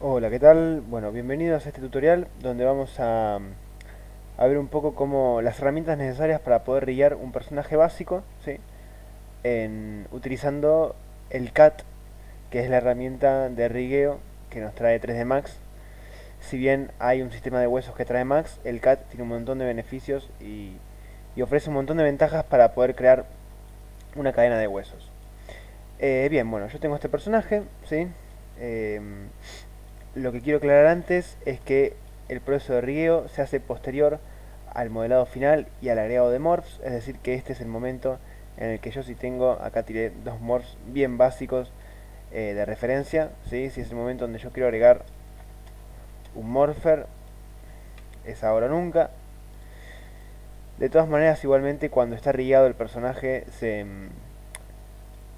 Hola, ¿qué tal? Bueno, bienvenidos a este tutorial donde vamos a ver un poco cómo las herramientas necesarias para poder guiar un personaje básico, ¿sí? Utilizando el CAT, que es la herramienta de rigueo que nos trae 3D Max. Si bien hay un sistema de huesos que trae Max, el CAT tiene un montón de beneficios y ofrece un montón de ventajas para poder crear una cadena de huesos. Bien, bueno, yo tengo este personaje, ¿sí? Em, Lo que quiero aclarar antes es que el proceso de rigueo se hace posterior al modelado final y al agregado de morphs, es decir que este es el momento en el que yo si tengo, acá tiré dos morphs bien básicos de referencia, ¿sí? Si es el momento donde yo quiero agregar un morpher, es ahora o nunca. De todas maneras, igualmente cuando está rigueado el personaje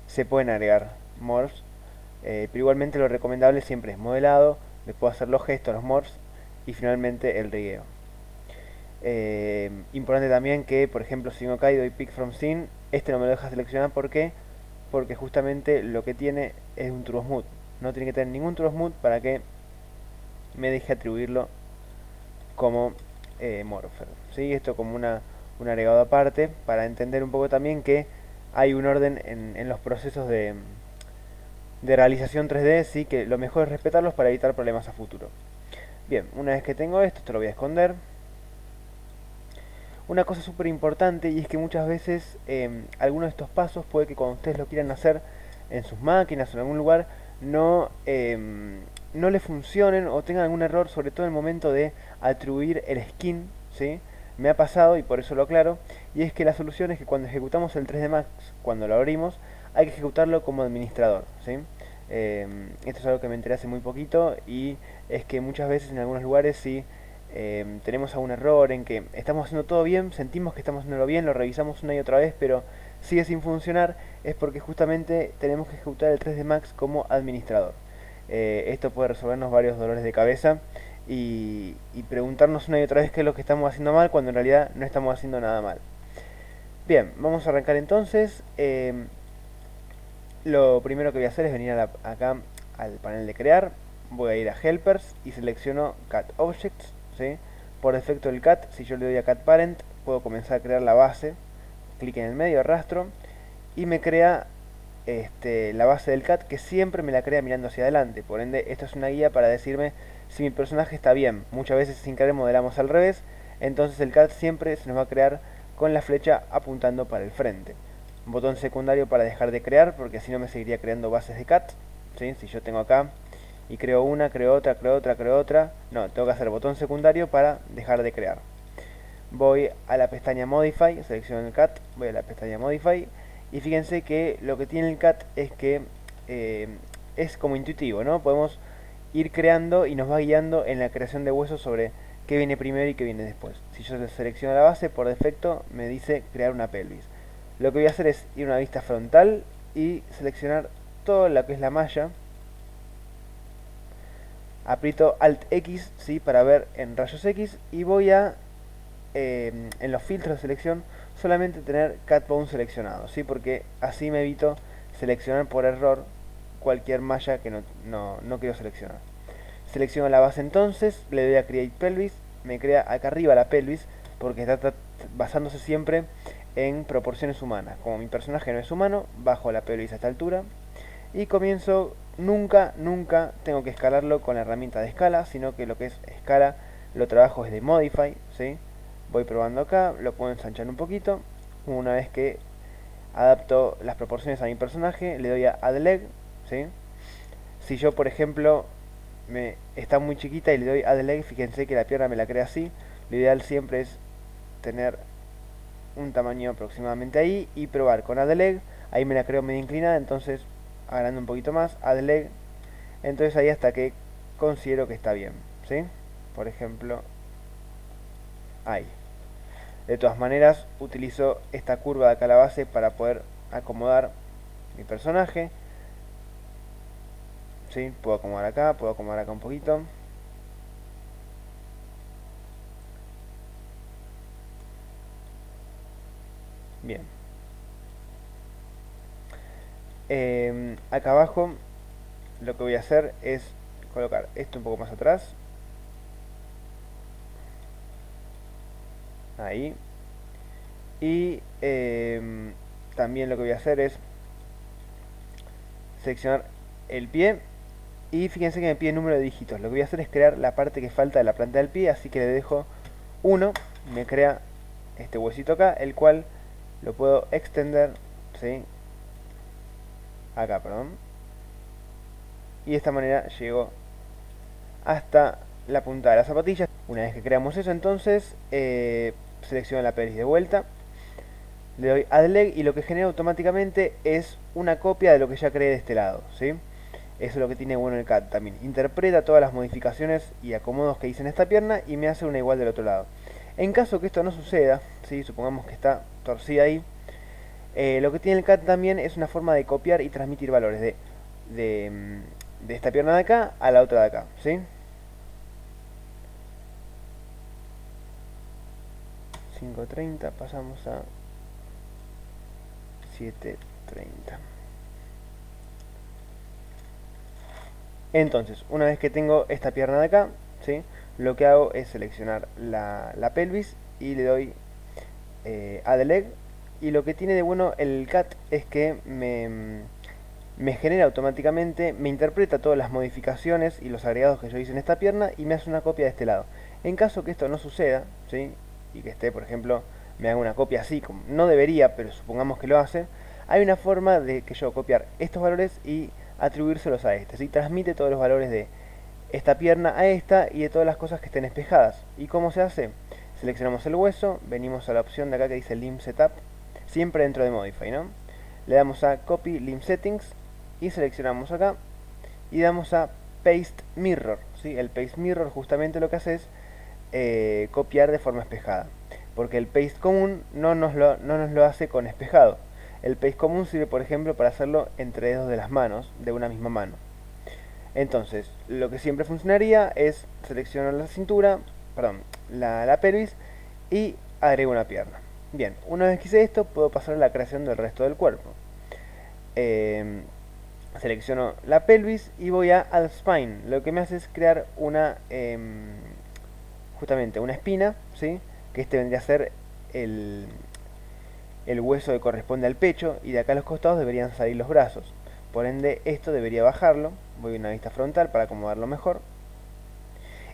se pueden agregar morphs, pero igualmente lo recomendable siempre es modelado, después hacer los gestos, los morphs y finalmente el rigueo. Importante también que, por ejemplo, si no cae doy pick from scene, este no me lo deja seleccionar. ¿Por qué? Porque justamente lo que tiene es un turbo smooth. No tiene que tener ningún turbo smooth para que me deje atribuirlo como morpher. ¿Sí? Esto como un agregado aparte para entender un poco también que hay un orden en los procesos de realización 3D, sí, que lo mejor es respetarlos para evitar problemas a futuro. Bien, una vez que tengo esto lo voy a esconder. Una cosa súper importante y es que muchas veces algunos de estos pasos puede que cuando ustedes lo quieran hacer en sus máquinas o en algún lugar no le funcionen o tengan algún error, sobre todo en el momento de atribuir el skin, ¿sí? Me ha pasado y por eso lo aclaro, y es que la solución es que cuando ejecutamos el 3D Max, cuando lo abrimos, hay que ejecutarlo como administrador, ¿sí? Esto es algo que me enteré hace muy poquito y es que muchas veces en algunos lugares sí tenemos algún error en que estamos haciendo todo bien, sentimos que estamos haciéndolo bien, lo revisamos una y otra vez, pero sigue sin funcionar, es porque justamente tenemos que ejecutar el 3D Max como administrador. Esto puede resolvernos varios dolores de cabeza y preguntarnos una y otra vez qué es lo que estamos haciendo mal cuando en realidad no estamos haciendo nada mal. Bien, vamos a arrancar entonces. Lo primero que voy a hacer es venir acá al panel de crear. Voy a ir a Helpers y selecciono Cat Objects, ¿sí? Por defecto el Cat, si yo le doy a Cat Parent, puedo comenzar a crear la base. Clic en el medio, arrastro y me crea la base del Cat, que siempre me la crea mirando hacia adelante. Por ende, esto es una guía para decirme si mi personaje está bien. Muchas veces sin querer modelamos al revés, entonces el Cat siempre se nos va a crear con la flecha apuntando para el frente. Un botón secundario para dejar de crear, porque si no me seguiría creando bases de Cat, ¿sí? Si yo tengo acá y creo una, creo otra, creo otra, creo otra, no, tengo que hacer botón secundario para dejar de crear. Voy a la pestaña Modify, selecciono el CAT, voy a la pestaña Modify y fíjense que lo que tiene el CAT es que eh, es como intuitivo, ¿no? Podemos ir creando y nos va guiando en la creación de huesos sobre qué viene primero y qué viene después. Si yo selecciono la base, por defecto me dice crear una pelvis. Lo que voy a hacer es ir a una vista frontal y seleccionar toda lo que es la malla. Aprieto Alt X, ¿sí? Para ver en rayos X y voy a en los filtros de selección solamente tener Cat Bone seleccionado, ¿sí? Porque así me evito seleccionar por error cualquier malla que no quiero seleccionar. Selecciono la base entonces, le doy a Create Pelvis, me crea acá arriba la pelvis porque está basándose siempre en proporciones humanas. Como mi personaje no es humano, bajo la pelvis a esta altura y comienzo, nunca tengo que escalarlo con la herramienta de escala, sino que lo que es escala lo trabajo desde Modify, ¿sí? Voy probando acá, lo puedo ensanchar un poquito. Una vez que adapto las proporciones a mi personaje, le doy a Add Leg, ¿sí? Si yo, por ejemplo, está muy chiquita y le doy Add Leg, fíjense que la pierna me la crea así. Lo ideal siempre es tener un tamaño aproximadamente ahí y probar con Add Leg. Ahí me la creo medio inclinada, entonces agrando un poquito más, Add Leg. Entonces ahí hasta que considero que está bien, ¿sí? Por ejemplo, ahí. De todas maneras, utilizo esta curva de acá a la base para poder acomodar mi personaje. ¿Sí? Puedo acomodar acá un poquito. Bien. Acá abajo lo que voy a hacer es colocar esto un poco más atrás. Ahí. Y también lo que voy a hacer es seleccionar el pie. Y fíjense que me pide número de dígitos. Lo que voy a hacer es crear la parte que falta de la planta del pie. Así que le dejo 1. Me crea este huesito acá, el cual lo puedo extender, ¿sí? Acá, perdón. Y de esta manera llego hasta la punta de la zapatilla. Una vez que creamos eso, entonces selecciono la pelvis de vuelta, le doy add leg y lo que genera automáticamente es una copia de lo que ya creé de este lado, ¿sí? Eso es lo que tiene bueno el CAD también. Interpreta todas las modificaciones y acomodos que hice en esta pierna y me hace una igual del otro lado. En caso que esto no suceda, ¿sí? Supongamos que está torcida ahí, lo que tiene el CAD también es una forma de copiar y transmitir valores de esta pierna de acá a la otra de acá, ¿sí? 5.30, pasamos a 7.30. Entonces, una vez que tengo esta pierna de acá, ¿sí? Lo que hago es seleccionar la pelvis y le doy add leg. Y lo que tiene de bueno el CAD es que me genera automáticamente, me interpreta todas las modificaciones y los agregados que yo hice en esta pierna y me hace una copia de este lado. En caso que esto no suceda, ¿sí? Y que esté, por ejemplo, me haga una copia así, como no debería, pero supongamos que lo hace, hay una forma de que yo copiar estos valores y atribuírselos a este, ¿sí? Transmite todos los valores de esta pierna a esta y de todas las cosas que estén espejadas. ¿Y cómo se hace? Seleccionamos el hueso, venimos a la opción de acá que dice Limb Setup, siempre dentro de Modify, ¿no? Le damos a Copy Limb Settings y seleccionamos acá y damos a Paste Mirror, ¿sí? El Paste Mirror justamente lo que hace es copiar de forma espejada, porque el Paste común no nos lo hace con espejado. El Paste común sirve, por ejemplo, para hacerlo entre dedos de las manos, de una misma mano. Entonces, lo que siempre funcionaría es seleccionar la cintura, perdón, la pelvis y agrego una pierna. Bien, una vez que hice esto, puedo pasar a la creación del resto del cuerpo. Selecciono la pelvis y voy a Add Spine. Lo que me hace es crear una, justamente una espina, ¿sí? Que este vendría a ser el hueso que corresponde al pecho y de acá a los costados deberían salir los brazos. Por ende, esto debería bajarlo. Voy a una vista frontal para acomodarlo mejor.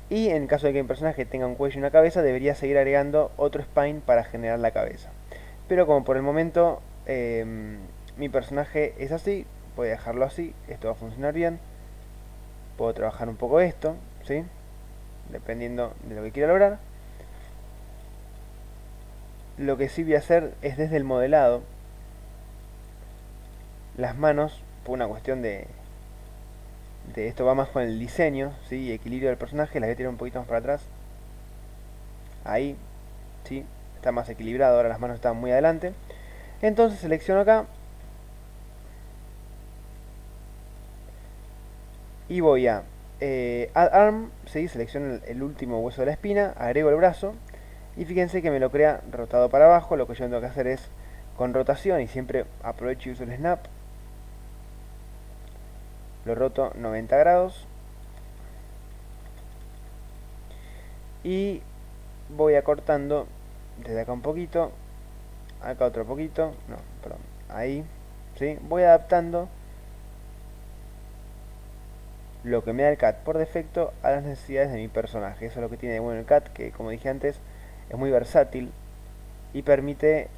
Y en caso de que mi personaje tenga un cuello y una cabeza, debería seguir agregando otro spine para generar la cabeza. Pero como por el momento mi personaje es así, voy a dejarlo así. Esto va a funcionar bien. Puedo trabajar un poco esto, ¿sí? Dependiendo de lo que quiera lograr. Lo que sí voy a hacer es desde el modelado. Las manos, por una cuestión de esto va más con el diseño, ¿sí? Equilibrio del personaje, las voy a tirar un poquito más para atrás. Ahí, ¿sí? Está más equilibrado, ahora las manos están muy adelante. Entonces selecciono acá y voy a Add Arm, ¿sí? Selecciono el último hueso de la espina, agrego el brazo y fíjense que me lo crea rotado para abajo. Lo que yo tengo que hacer es con rotación y siempre aprovecho y uso el snap. Lo roto 90 grados y voy acortando desde acá un poquito, acá otro poquito, no, perdón, ahí, ¿sí? Voy adaptando lo que me da el CAD por defecto a las necesidades de mi personaje. Eso es lo que tiene de bueno el CAD, que como dije antes, es muy versátil y permite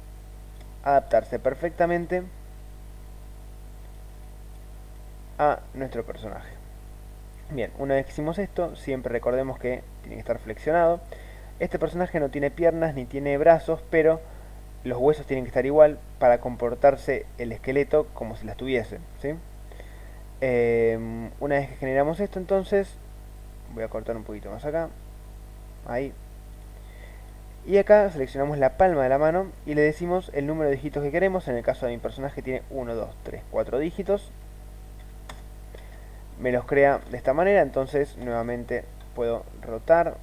adaptarse perfectamente a nuestro personaje. Bien, una vez que hicimos esto, siempre recordemos que tiene que estar flexionado. Este personaje no tiene piernas ni tiene brazos, pero los huesos tienen que estar igual para comportarse el esqueleto como si las tuviese, ¿sí? Una vez que generamos esto, entonces voy a cortar un poquito más acá, ahí, y acá seleccionamos la palma de la mano y le decimos el número de dígitos que queremos. En el caso de mi personaje tiene 1, 2, 3, 4 dígitos. Me los crea de esta manera, entonces nuevamente puedo rotar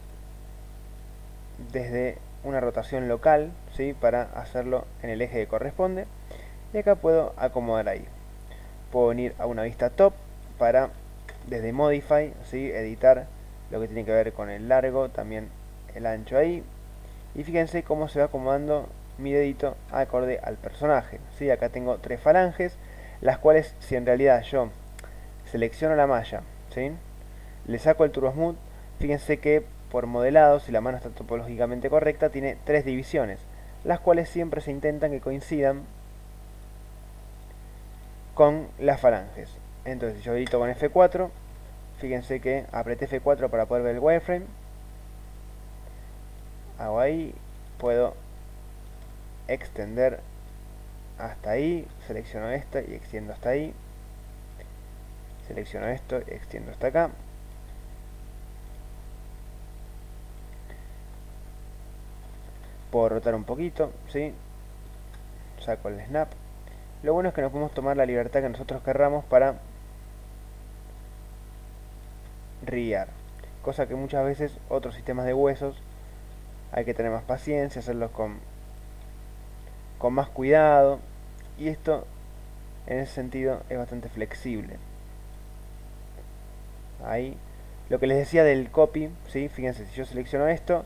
desde una rotación local, ¿sí? Para hacerlo en el eje que corresponde. Y acá puedo acomodar ahí. Puedo venir a una vista top para desde Modify, ¿sí? Editar lo que tiene que ver con el largo, también el ancho ahí. Y fíjense cómo se va acomodando mi dedito acorde al personaje, ¿sí? Acá tengo 3 falanges, las cuales si en realidad yo selecciono la malla, ¿sí? Le saco el Turbo Smooth, fíjense que por modelado, si la mano está topológicamente correcta, tiene 3 divisiones, las cuales siempre se intentan que coincidan con las falanges. Entonces si yo edito con F4, fíjense que apreté F4 para poder ver el wireframe, hago ahí, puedo extender hasta ahí, selecciono esta y extiendo hasta ahí, selecciono esto y extiendo hasta acá. Puedo rotar un poquito, ¿sí? Saco el snap. Lo bueno es que nos podemos tomar la libertad que nosotros querramos para riar, cosa que muchas veces otros sistemas de huesos hay que tener más paciencia, hacerlos con más cuidado, y esto en ese sentido es bastante flexible. Ahí, lo que les decía del copy, ¿sí? Fíjense, si yo selecciono esto,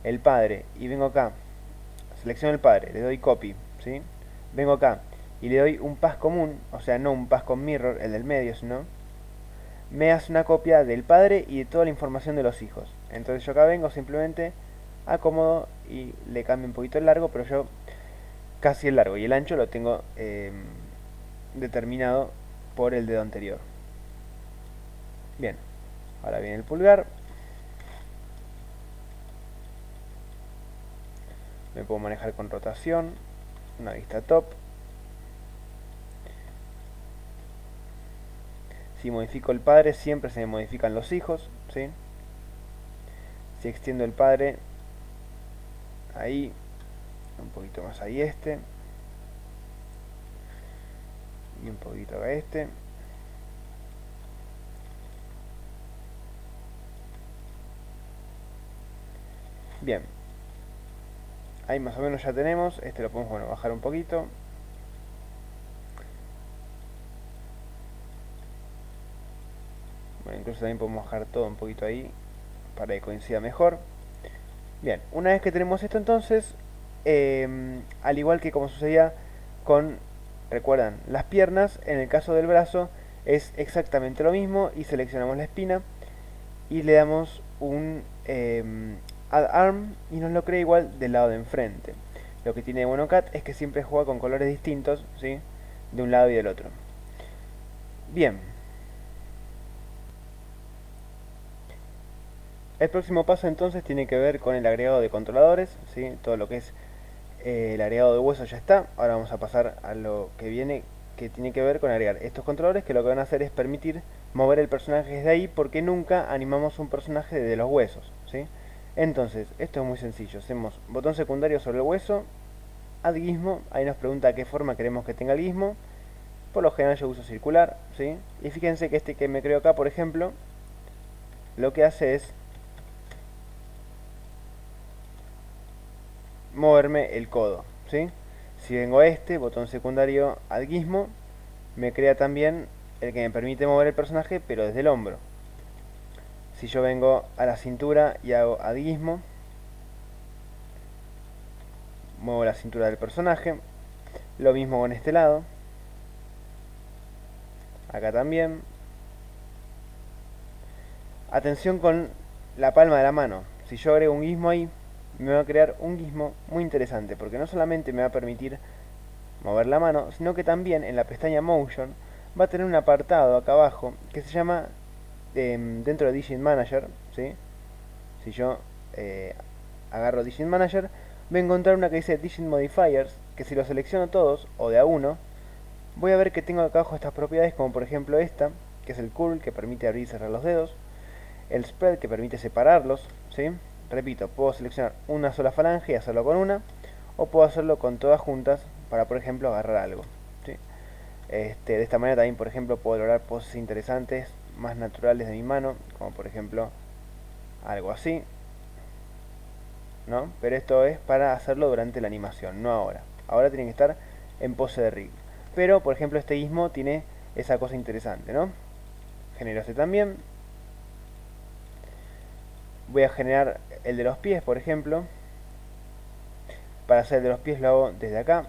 el padre, y vengo acá, selecciono el padre, le doy copy, ¿sí? Vengo acá y le doy un pass común, o sea, no un pass con mirror, el del medio, sino me hace una copia del padre y de toda la información de los hijos. Entonces yo acá vengo, simplemente acomodo y le cambio un poquito el largo, pero yo casi el largo y el ancho lo tengo determinado por el dedo anterior. Bien, ahora viene el pulgar. Me puedo manejar con rotación, una vista top. Si modifico el padre, siempre se me modifican los hijos, ¿sí? Si extiendo el padre, ahí, un poquito más ahí este, y un poquito acá este. Bien, ahí más o menos ya tenemos. Este lo podemos, bueno, bajar un poquito. Bueno, incluso también podemos bajar todo un poquito ahí para que coincida mejor. Bien, una vez que tenemos esto entonces, al igual que como sucedía con, recuerdan, las piernas, en el caso del brazo es exactamente lo mismo y seleccionamos la espina y le damos un add arm y nos lo crea igual del lado de enfrente. Lo que tiene bueno CAT es que siempre juega con colores distintos, ¿sí? De un lado y del otro. Bien. El próximo paso entonces tiene que ver con el agregado de controladores, ¿sí? Todo lo que es el agregado de hueso ya está. Ahora vamos a pasar a lo que viene, que tiene que ver con agregar estos controladores, que lo que van a hacer es permitir mover el personaje desde ahí, porque nunca animamos un personaje desde los huesos, ¿sí? Entonces, esto es muy sencillo. Hacemos botón secundario sobre el hueso, add gizmo, ahí nos pregunta qué forma queremos que tenga el gizmo. Por lo general yo uso circular, ¿sí? Y fíjense que este que me creo acá, por ejemplo, lo que hace es moverme el codo, ¿sí? Si vengo a este, botón secundario add gizmo, me crea también el que me permite mover el personaje, pero desde el hombro. Si yo vengo a la cintura y hago add gizmo, muevo la cintura del personaje. Lo mismo con este lado. Acá también. Atención con la palma de la mano. Si yo agrego un gizmo ahí, me va a crear un gizmo muy interesante, porque no solamente me va a permitir mover la mano, sino que también en la pestaña Motion va a tener un apartado acá abajo que se llama dentro de Digit Manager, ¿sí? Si yo agarro Digit Manager, voy a encontrar una que dice Digit Modifiers, que si lo selecciono todos o de a uno, voy a ver que tengo acá abajo estas propiedades, como por ejemplo esta, que es el curl, que permite abrir y cerrar los dedos, el spread, que permite separarlos, ¿sí? Repito, puedo seleccionar una sola falange y hacerlo con una, o puedo hacerlo con todas juntas para, por ejemplo, agarrar algo, ¿sí? De esta manera también, por ejemplo, puedo lograr poses interesantes, más naturales de mi mano, como por ejemplo algo así, ¿no? Pero esto es para hacerlo durante la animación, no ahora. Ahora tiene que estar en pose de rig. Pero, por ejemplo, este gizmo tiene esa cosa interesante, ¿no? genero este también. Voy a generar el de los pies, por ejemplo. Para hacer el de los pies lo hago desde acá,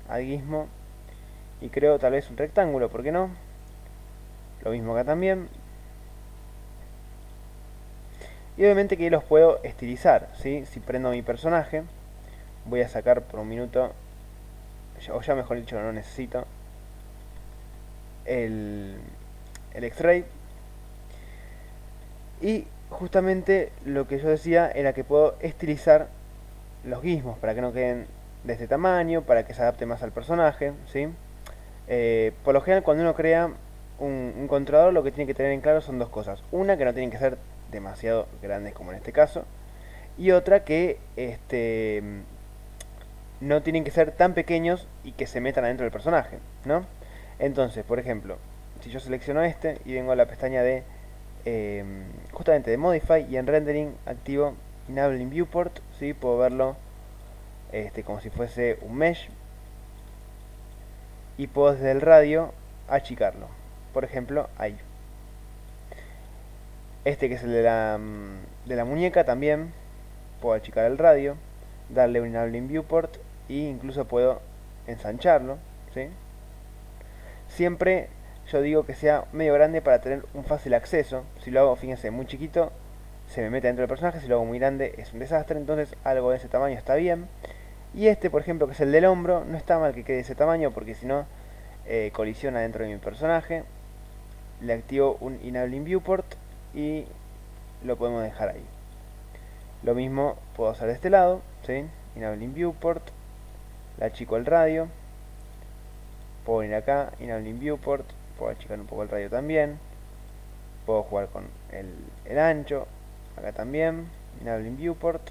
al gizmo, y creo tal vez un rectángulo, ¿por qué no? Lo mismo acá también. Y obviamente que los puedo estilizar, ¿sí? Si prendo mi personaje, voy a sacar por un minuto, o ya mejor dicho, no necesito, el X-Ray. Y justamente lo que yo decía era que puedo estilizar los gizmos para que no queden de este tamaño, para que se adapte más al personaje, ¿sí? Por lo general, cuando uno crea un controlador, lo que tiene que tener en claro son dos cosas. Una, que no tienen que ser demasiado grandes como en este caso. Y otra, que no tienen que ser tan pequeños y que se metan adentro del personaje, ¿no? Entonces, por ejemplo, si yo selecciono este y vengo a la pestaña de justamente de Modify, y en Rendering activo Enabling Viewport, ¿sí? Puedo verlo como si fuese un mesh, y puedo desde el radio achicarlo. Por ejemplo, ahí. Este que es el de la muñeca también, puedo achicar el radio, darle un Enabling Viewport e incluso puedo ensancharlo, ¿sí? Siempre yo digo que sea medio grande para tener un fácil acceso. Si lo hago, fíjense, muy chiquito, se me mete dentro del personaje. Si lo hago muy grande, es un desastre. Entonces algo de ese tamaño está bien. Y este, por ejemplo, que es el del hombro, no está mal que quede de ese tamaño, porque si no, colisiona dentro de mi personaje. Le activo un Enabling Viewport y lo podemos dejar ahí. Lo mismo puedo hacer de este lado, ¿sí? Enabling Viewport, le achico el radio, puedo venir acá, Enabling Viewport, puedo achicar un poco el radio también, puedo jugar con el ancho, acá también, Enabling Viewport,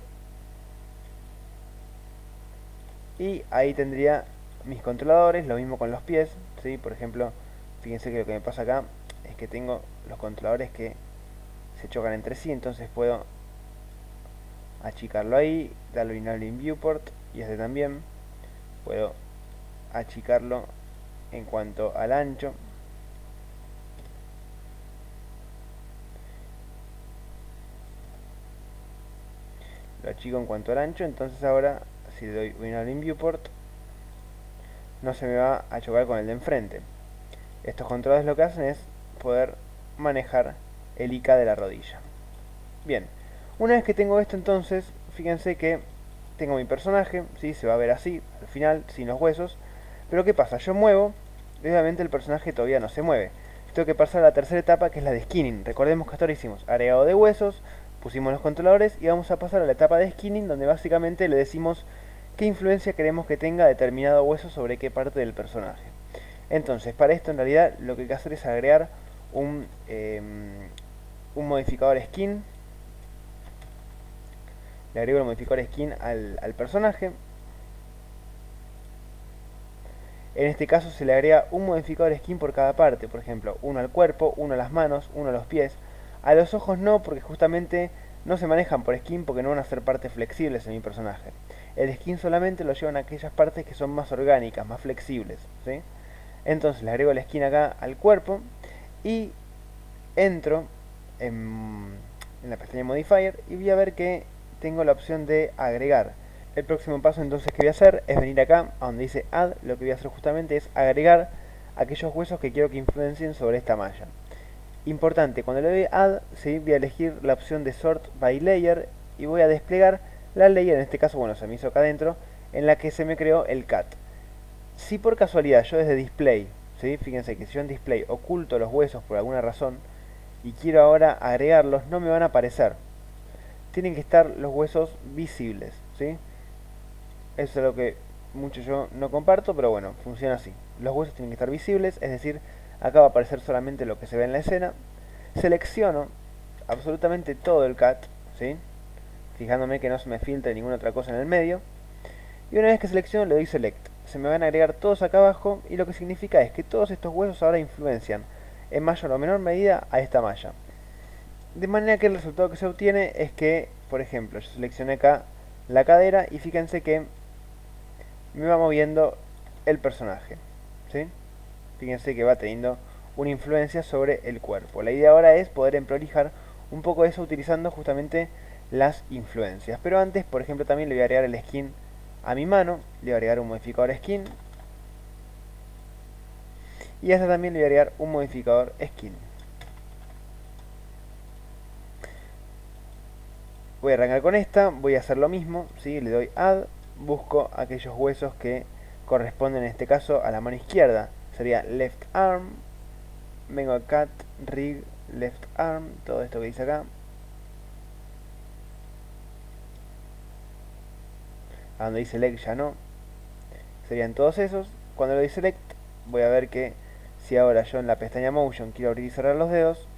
y ahí tendría mis controladores. Lo mismo con los pies, ¿sí? Por ejemplo, fíjense que lo que me pasa acá es que tengo los controladores que se chocan entre sí, entonces puedo achicarlo ahí, darle Enabling Viewport, y este también puedo achicarlo en cuanto al ancho. Lo achico en cuanto al ancho, entonces ahora si le doy un Enabling Viewport no se me va a chocar con el de enfrente. Estos controles lo que hacen es poder manejar el IK de la rodilla. Bien, una vez que tengo esto, entonces fíjense que tengo mi personaje, ¿sí? Se va a ver así al final, sin los huesos. Pero ¿qué pasa? Yo muevo, y obviamente el personaje todavía no se mueve. Tengo que pasar a la tercera etapa, que es la de skinning. Recordemos que hasta ahora hicimos agregado de huesos, pusimos los controladores, y vamos a pasar a la etapa de skinning, donde básicamente le decimos qué influencia queremos que tenga determinado hueso sobre qué parte del personaje. Entonces, para esto en realidad lo que hay que hacer es agregar un modificador skin. Le agrego el modificador skin al personaje. En este caso se le agrega un modificador skin por cada parte. Por ejemplo, uno al cuerpo, uno a las manos, uno a los pies. A los ojos no, porque justamente no se manejan por skin, porque no van a ser partes flexibles en mi personaje. El skin solamente lo llevan a aquellas partes que son más orgánicas, más flexibles, ¿sí? Entonces le agrego el skin acá al cuerpo y entro en la pestaña Modifier y voy a ver que tengo la opción de agregar. El próximo paso entonces que voy a hacer es venir acá a donde dice Add. Lo que voy a hacer justamente es agregar aquellos huesos que quiero que influencien sobre esta malla. Importante, cuando le doy Add, ¿sí? Voy a elegir la opción de Sort by Layer y voy a desplegar la layer, en este caso, bueno, se me hizo acá adentro, en la que se me creó el cat. Si por casualidad yo desde Display, ¿sí? Fíjense que si yo en Display oculto los huesos por alguna razón y quiero ahora agregarlos, no me van a aparecer. Tienen que estar los huesos visibles, ¿sí? Eso es lo que mucho yo no comparto, pero bueno, funciona así. Los huesos tienen que estar visibles, es decir, acá va a aparecer solamente lo que se ve en la escena. Selecciono absolutamente todo el cat, ¿sí? Fijándome que no se me filtre ninguna otra cosa en el medio. Y una vez que selecciono le doy Select. Se me van a agregar todos acá abajo, y lo que significa es que todos estos huesos ahora influencian en mayor o menor medida a esta malla. De manera que el resultado que se obtiene es que, por ejemplo, yo seleccioné acá la cadera y fíjense que me va moviendo el personaje, ¿sí? Fíjense que va teniendo una influencia sobre el cuerpo. La idea ahora es poder emprolijar un poco eso utilizando justamente las influencias. Pero antes, por ejemplo, también le voy a agregar el skin a mi mano, le voy a agregar un modificador skin. Y a esta también le voy a agregar un modificador skin. Voy a arrancar con esta, voy a hacer lo mismo, ¿sí? Le doy add, busco aquellos huesos que corresponden en este caso a la mano izquierda. Sería left arm, vengo a cat, rig, left arm, todo esto que dice acá. A donde dice select ya no. Serían todos esos. Cuando le doy select, voy a ver que si ahora yo en la pestaña motion quiero abrir y cerrar los dedos,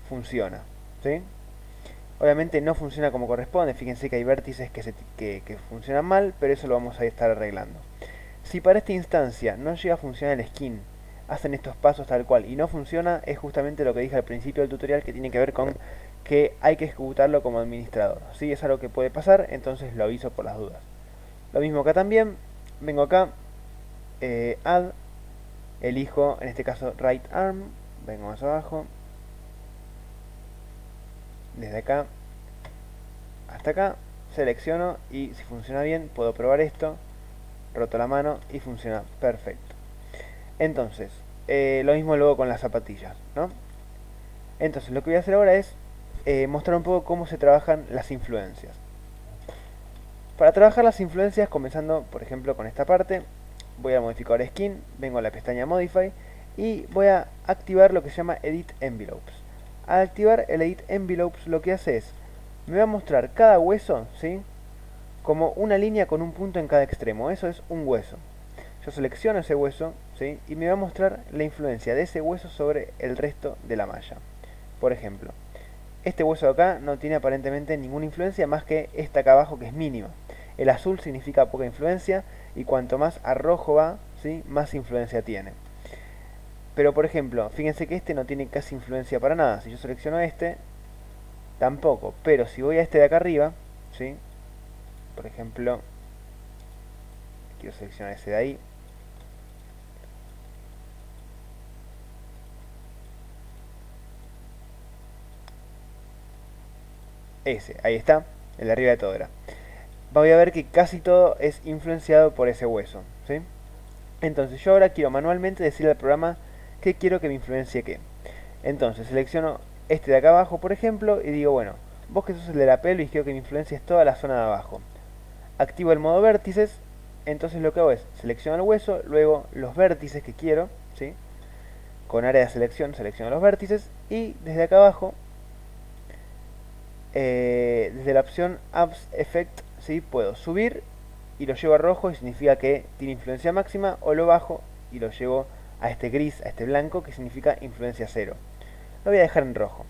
funciona, ¿sí? Obviamente no funciona como corresponde, fíjense que hay vértices que funcionan mal, pero eso lo vamos a estar arreglando. Si para esta instancia no llega a funcionar el skin, hacen estos pasos tal cual y no funciona, es justamente lo que dije al principio del tutorial, que tiene que ver con que hay que ejecutarlo como administrador. ¿Sí? Es algo que puede pasar, entonces lo aviso por las dudas. Lo mismo acá también, vengo acá, add, elijo en este caso right arm, vengo más abajo, desde acá hasta acá, selecciono y si funciona bien puedo probar esto, roto la mano y funciona perfecto. Entonces, lo mismo luego con las zapatillas, ¿no? Entonces lo que voy a hacer ahora es mostrar un poco cómo se trabajan las influencias. Para trabajar las influencias, comenzando por ejemplo con esta parte, voy a modificar skin, vengo a la pestaña modify y voy a activar lo que se llama edit envelopes. Al activar el edit envelopes lo que hace es, me va a mostrar cada hueso, ¿sí? Como una línea con un punto en cada extremo, eso es un hueso. Yo selecciono ese hueso, ¿sí? Y me va a mostrar la influencia de ese hueso sobre el resto de la malla. Por ejemplo, este hueso de acá no tiene aparentemente ninguna influencia más que esta acá abajo que es mínima. El azul significa poca influencia y cuanto más a rojo va, ¿sí? Más influencia tiene. Pero por ejemplo, fíjense que este no tiene casi influencia para nada. Si yo selecciono este, tampoco. Pero si voy a este de acá arriba, ¿sí? Por ejemplo, quiero seleccionar ese de ahí. Ese, ahí está, el de arriba de todo era. Voy a ver que casi todo es influenciado por ese hueso, ¿sí? Entonces yo ahora quiero manualmente decirle al programa que quiero que me influencie qué. Entonces selecciono este de acá abajo, por ejemplo, y digo, bueno, vos que sos el de la pelvis, quiero que me influencies toda la zona de abajo. Activo el modo vértices, entonces lo que hago es, selecciono el hueso, luego los vértices que quiero, ¿sí? Con área de selección, selecciono los vértices, y desde acá abajo, desde la opción Apps Effect, ¿sí? Puedo subir y lo llevo a rojo y significa que tiene influencia máxima, o lo bajo y lo llevo a este gris, a este blanco, que significa influencia cero. Lo voy a dejar en rojo.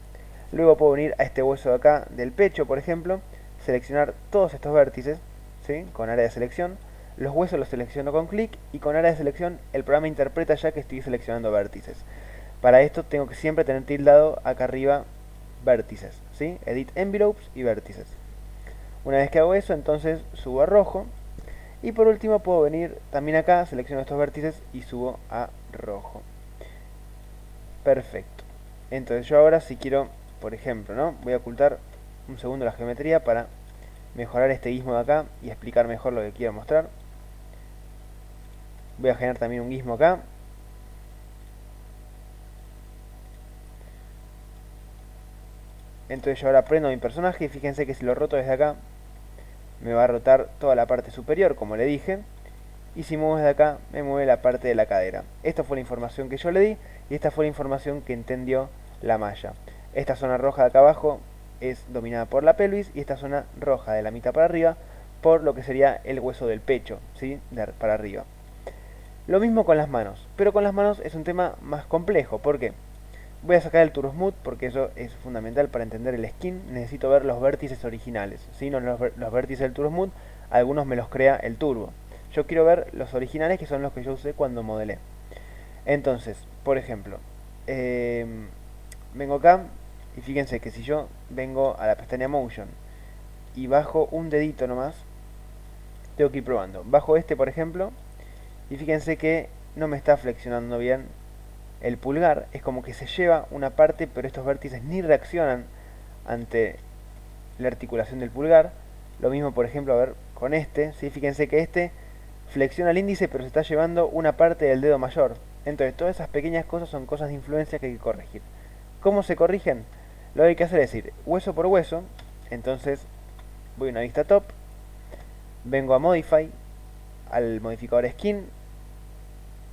Luego puedo venir a este hueso de acá del pecho, por ejemplo, seleccionar todos estos vértices, ¿sí? Con área de selección. Los huesos los selecciono con clic y con área de selección el programa interpreta ya que estoy seleccionando vértices. Para esto tengo que siempre tener tildado acá arriba vértices, ¿sí? Edit envelopes y vértices. Una vez que hago eso, entonces subo a rojo. Y por último puedo venir también acá, selecciono estos vértices y subo a rojo. Perfecto. Entonces yo ahora si quiero, por ejemplo, ¿no? Voy a ocultar un segundo la geometría para mejorar este gizmo de acá y explicar mejor lo que quiero mostrar. Voy a generar también un gizmo acá. Entonces yo ahora prendo a mi personaje y fíjense que si lo roto desde acá, me va a rotar toda la parte superior, como le dije. Y si muevo desde acá, me mueve la parte de la cadera. Esta fue la información que yo le di y esta fue la información que entendió la malla. Esta zona roja de acá abajo es dominada por la pelvis y esta zona roja de la mitad para arriba por lo que sería el hueso del pecho, ¿sí? Para arriba. Lo mismo con las manos, pero con las manos es un tema más complejo. ¿Por qué? Voy a sacar el Turbo Smooth porque eso es fundamental para entender el skin. Necesito ver los vértices originales, ¿sí? No los vértices del Turbo Smooth, algunos me los crea el turbo. Yo quiero ver los originales, que son los que yo usé cuando modelé. Entonces, por ejemplo, vengo acá y fíjense que si yo vengo a la pestaña Motion y bajo un dedito nomás, tengo que ir probando. Bajo este, por ejemplo, y fíjense que no me está flexionando bien el pulgar. Es como que se lleva una parte, pero estos vértices ni reaccionan ante la articulación del pulgar. Lo mismo, por ejemplo, a ver, con este, ¿sí? Fíjense que este flexiona el índice, pero se está llevando una parte del dedo mayor. Entonces, todas esas pequeñas cosas son cosas de influencia que hay que corregir. ¿Cómo se corrigen? Lo que hay que hacer es ir hueso por hueso. Entonces, voy a una vista top, vengo a Modify, al modificador Skin,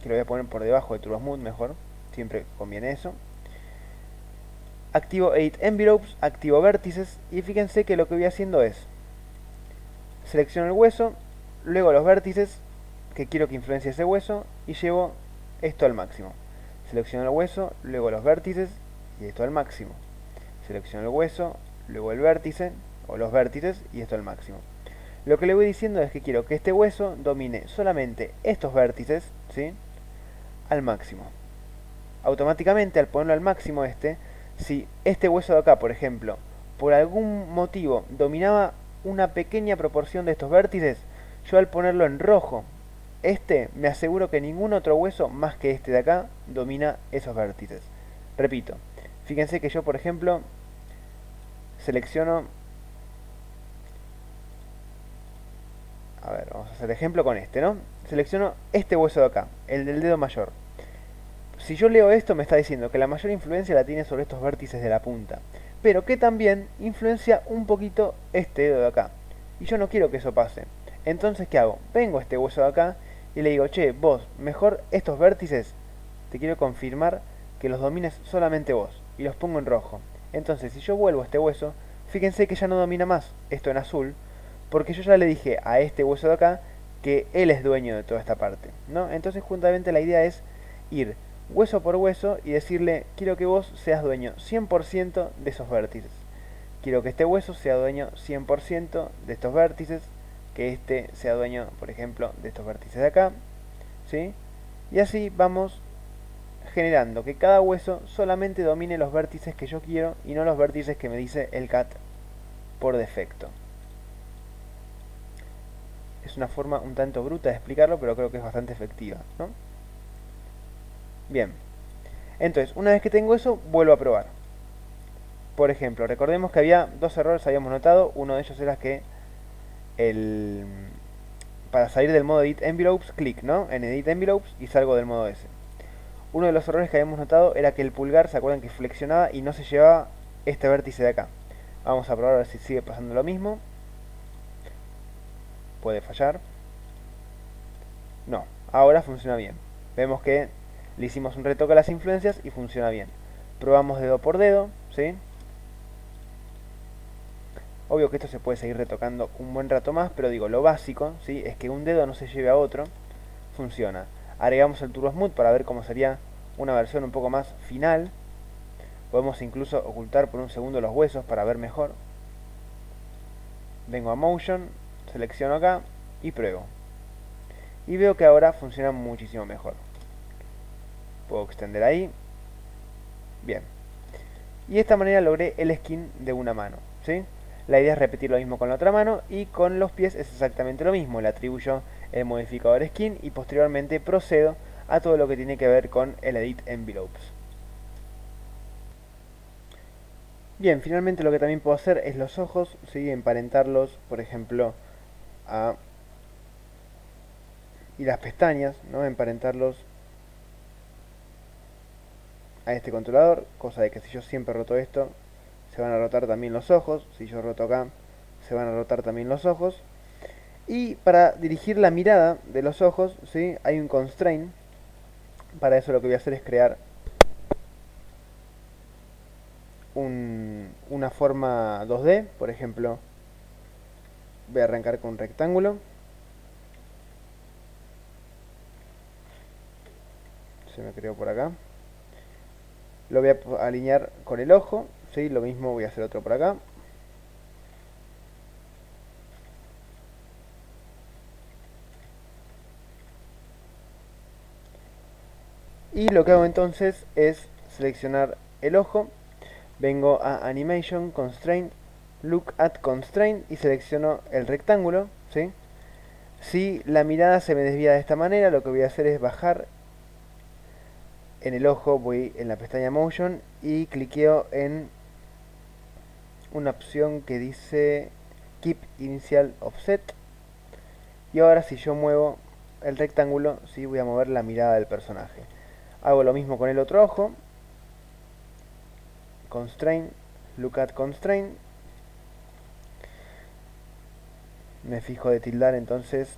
que lo voy a poner por debajo de Turbo Smooth mejor, siempre conviene eso. Activo Edit Envelopes, activo vértices, y fíjense que lo que voy haciendo es selecciono el hueso, luego los vértices que quiero que influencie ese hueso y llevo esto al máximo. Selecciono el hueso, luego los vértices y esto al máximo. Selecciono el hueso, luego el vértice o los vértices y esto al máximo. Lo que le voy diciendo es que quiero que este hueso domine solamente estos vértices, ¿sí?, al máximo. Automáticamente al ponerlo al máximo si este hueso de acá, por ejemplo, por algún motivo dominaba una pequeña proporción de estos vértices, yo al ponerlo en rojo, me aseguro que ningún otro hueso más que este de acá domina esos vértices. Repito, fíjense que yo, por ejemplo, selecciono, a ver, vamos a hacer ejemplo con ¿no? Selecciono este hueso de acá, el del dedo mayor. Si yo leo esto me está diciendo que la mayor influencia la tiene sobre estos vértices de la punta, pero que también influencia un poquito este dedo de acá. Y yo no quiero que eso pase. Entonces, ¿qué hago? Vengo a este hueso de acá y le digo, che, vos, mejor estos vértices, te quiero confirmar que los domines solamente vos. Y los pongo en rojo. Entonces, si yo vuelvo a este hueso, fíjense que ya no domina más esto en azul, porque yo ya le dije a este hueso de acá que él es dueño de toda esta parte, ¿no? Entonces, juntamente la idea es ir hueso por hueso y decirle, quiero que vos seas dueño 100% de esos vértices. Quiero que este hueso sea dueño 100% de estos vértices, que este sea dueño, por ejemplo, de estos vértices de acá, ¿sí? Y así vamos generando que cada hueso solamente domine los vértices que yo quiero y no los vértices que me dice el CAD por defecto. Es una forma un tanto bruta de explicarlo, pero creo que es bastante efectiva, ¿no? Bien, entonces, una vez que tengo eso, vuelvo a probar. Por ejemplo, recordemos que había dos errores, habíamos notado. Uno de ellos era que para salir del modo Edit Envelopes, clic, ¿no?, en Edit Envelopes y salgo del modo ese. Uno de los errores que habíamos notado era que el pulgar, ¿se acuerdan que flexionaba y no se llevaba este vértice de acá? Vamos a probar a ver si sigue pasando lo mismo. Puede fallar. No, ahora funciona bien. Vemos que le hicimos un retoque a las influencias y funciona bien. Probamos dedo por dedo, ¿sí? Obvio que esto se puede seguir retocando un buen rato más, pero digo, lo básico, ¿sí?, es que un dedo no se lleve a otro. Funciona. Agregamos el Turbo Smooth para ver cómo sería una versión un poco más final. Podemos incluso ocultar por un segundo los huesos para ver mejor. Vengo a Motion, selecciono acá y pruebo. Y veo que ahora funciona muchísimo mejor. Puedo extender ahí. Bien. Y de esta manera logré el skin de una mano, ¿sí? La idea es repetir lo mismo con la otra mano y con los pies es exactamente lo mismo. Le atribuyo el modificador skin y posteriormente procedo a todo lo que tiene que ver con el Edit Envelopes. Bien, finalmente lo que también puedo hacer es los ojos, ¿sí?, emparentarlos, por ejemplo, y las pestañas, ¿no?, emparentarlos a este controlador, cosa de que si yo siempre roto esto, se van a rotar también los ojos. Si yo roto acá, se van a rotar también los ojos. Y para dirigir la mirada de los ojos, ¿sí?, hay un constraint. Para eso lo que voy a hacer es crear una forma 2D. Por ejemplo, voy a arrancar con un rectángulo. Se me creó por acá. Lo voy a alinear con el ojo, ¿sí? Lo mismo voy a hacer otro por acá. Y lo que hago entonces es seleccionar el ojo, vengo a Animation, Constraint, Look at Constraint y selecciono el rectángulo, ¿sí? Si la mirada se me desvía de esta manera, lo que voy a hacer es bajar en el ojo voy en la pestaña Motion y cliqueo en una opción que dice Keep Initial Offset. Y ahora si yo muevo el rectángulo, ¿sí? Voy a mover la mirada del personaje. Hago lo mismo con el otro ojo. Constraint, Look at Constraint. Me fijo de tildar entonces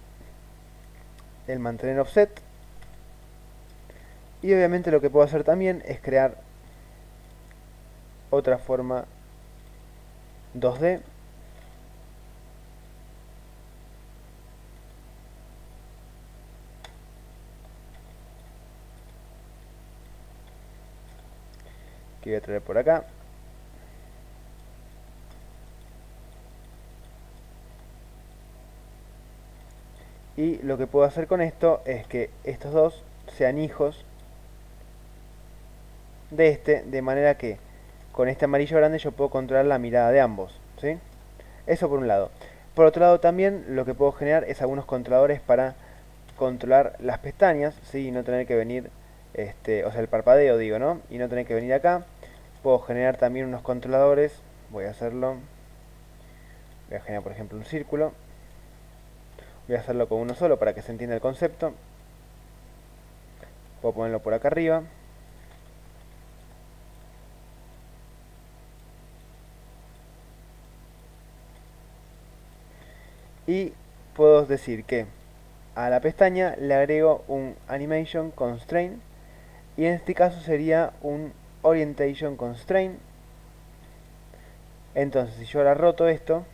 el mantener offset. Y obviamente lo que puedo hacer también es crear otra forma 2D. Que voy a traer por acá. Y lo que puedo hacer con esto es que estos dos sean hijos de este, de manera que con este amarillo grande yo puedo controlar la mirada de ambos, ¿sí? Eso por un lado. Por otro lado también lo que puedo generar es algunos controladores para controlar las pestañas, ¿sí? Y no tener que venir, o sea, el parpadeo digo, ¿no? Y no tener que venir acá. Puedo generar también unos controladores, voy a hacerlo, voy a generar por ejemplo un círculo, voy a hacerlo con uno solo para que se entienda el concepto. Puedo ponerlo por acá arriba. Y puedo decir que a la pestaña le agrego un Animation Constraint. Y en este caso sería un Orientation Constraint. Entonces si yo ahora roto esto,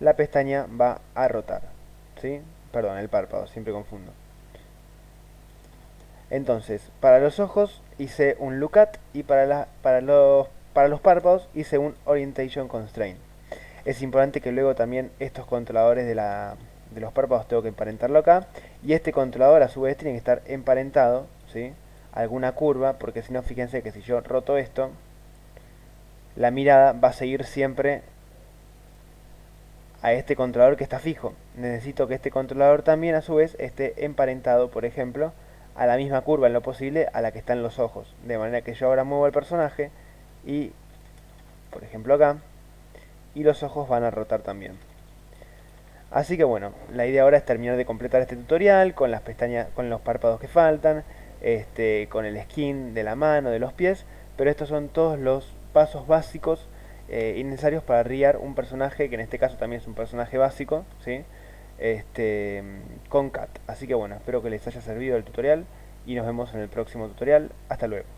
la pestaña va a rotar, ¿sí? Perdón, el párpado, siempre confundo. Entonces, para los ojos hice un Look At y para los párpados hice un Orientation Constraint. Es importante que luego también estos controladores de los párpados tengo que emparentarlo acá. Y este controlador a su vez tiene que estar emparentado, ¿sí? A alguna curva, porque si no, fíjense que si yo roto esto, la mirada va a seguir siempre a este controlador que está fijo. Necesito que este controlador también a su vez esté emparentado, por ejemplo, a la misma curva en lo posible a la que están los ojos. De manera que yo ahora muevo el personaje y, por ejemplo acá, y los ojos van a rotar también. Así que bueno, la idea ahora es terminar de completar este tutorial con las pestañas, con los párpados que faltan, con el skin de la mano, de los pies, pero estos son todos los pasos básicos y necesarios para riar un personaje, que en este caso también es un personaje básico, ¿sí? Con Cat. Así que bueno, espero que les haya servido el tutorial y nos vemos en el próximo tutorial. Hasta luego.